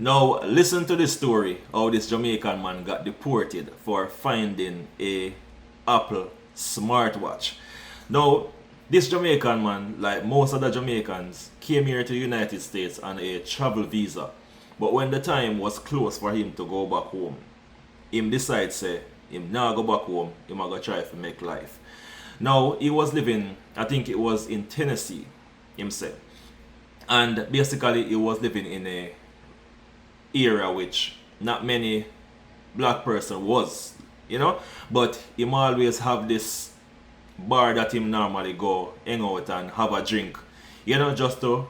Now, listen to this story how this Jamaican man got deported for finding a Apple smartwatch. Now, this Jamaican man, like most other Jamaicans, came here to the United States on a travel visa. But when the time was close for him to go back home, him decide say him now go back home, him go try to make life. Now, he was living, I think it was in Tennessee, him said. And basically he was living in a area which not many black person was, but him always have this bar that him normally go hang out and have a drink, just to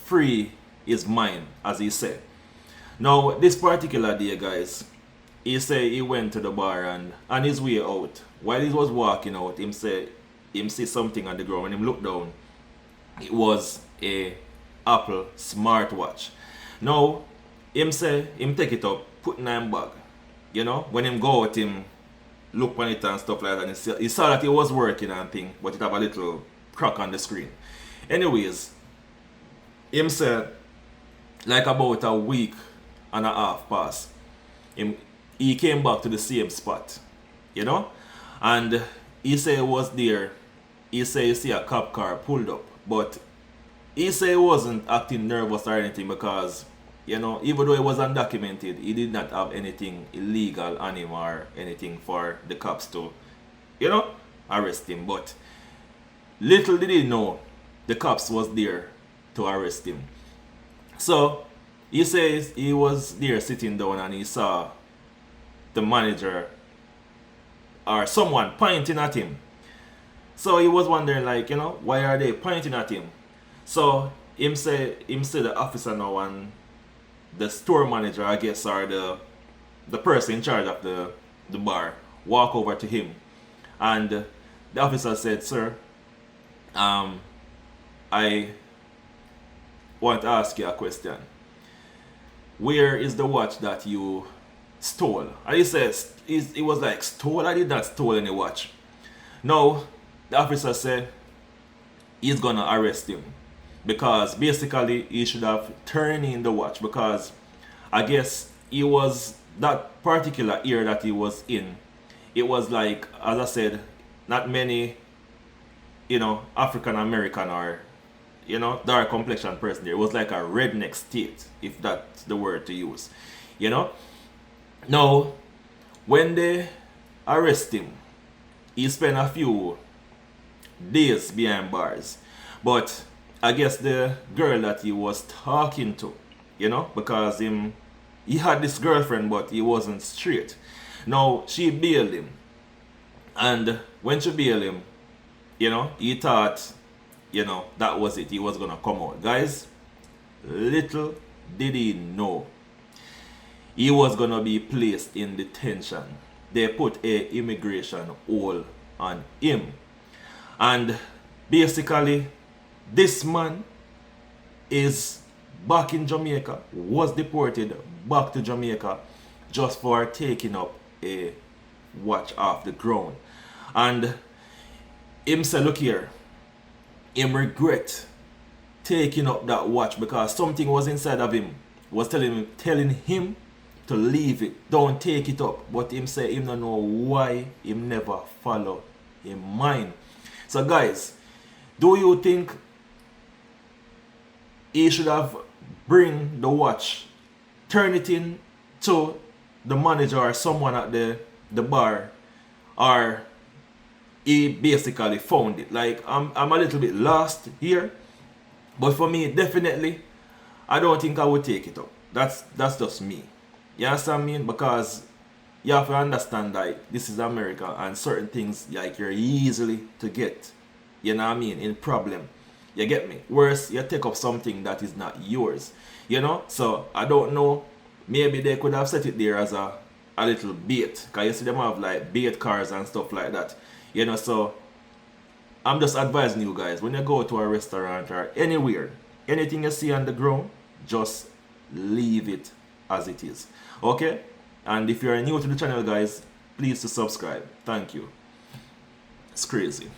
free his mind, as he said. Now, this particular day, guys, he say he went to the bar, and on his way out, while he was walking out, him see something on the ground. When him look down, it was a Apple smartwatch. Now, him say him take it up, put in him bag. When him go out, him look on it and stuff like that, and he saw that it was working and thing, but it have a little crack on the screen. Anyways, him said like about a week and a half passed, he came back to the same spot, and he said he was there. He said he see a cop car pulled up, but he said he wasn't acting nervous or anything because, even though it was undocumented, he did not have anything illegal on him or anything for the cops to, arrest him. But little did he know the cops was there to arrest him. So he says he was there sitting down and he saw the manager or someone pointing at him. So he was wondering, like, why are they pointing at him? So him say the officer now and the store manager, I guess, or the person in charge of the bar, walk over to him, and the officer said, "Sir, I want to ask you a question. Where is the watch that you stole?" And he says, he was like, "Stole? I did not steal any watch." Now, the officer said he's gonna arrest him because basically he should have turned in the watch, because I guess he was that particular year that he was in. It was like, as I said, not many, African American or dark complexion person there. It was like a redneck state, if that's the word to use. Now, when they arrest him, he spent a few days behind bars. But I guess the girl that he was talking to, because he had this girlfriend, but he wasn't straight. Now, she bailed him. And when she bailed him, he thought, that was it. He was going to come out. Guys, little did he know he was going to be placed in detention. They put a immigration hold on him. And basically, this man is back in Jamaica, was deported back to Jamaica just for taking up a watch off the ground. And him say, look here, him regret taking up that watch because something was inside of him, was telling him to leave it, don't take it up. But him say him don't know why him never follow him mind. So guys, do you think he should have bring the watch, turn it in to the manager or someone at the bar, or he basically found it? Like, I'm a little bit lost here, but for me, definitely, I don't think I would take it up. That's just me. You understand me? Because you have to understand that this is America and certain things like you're easily to get, in problem. You get me? Worse, you take up something that is not yours, So I don't know, maybe they could have set it there as a little bait, because you see them have like bait cars and stuff like that, So I'm just advising you guys, when you go to a restaurant or anywhere, anything you see on the ground, just leave it as it is. Okay? And if you're new to the channel, guys, please to subscribe. Thank you. It's crazy.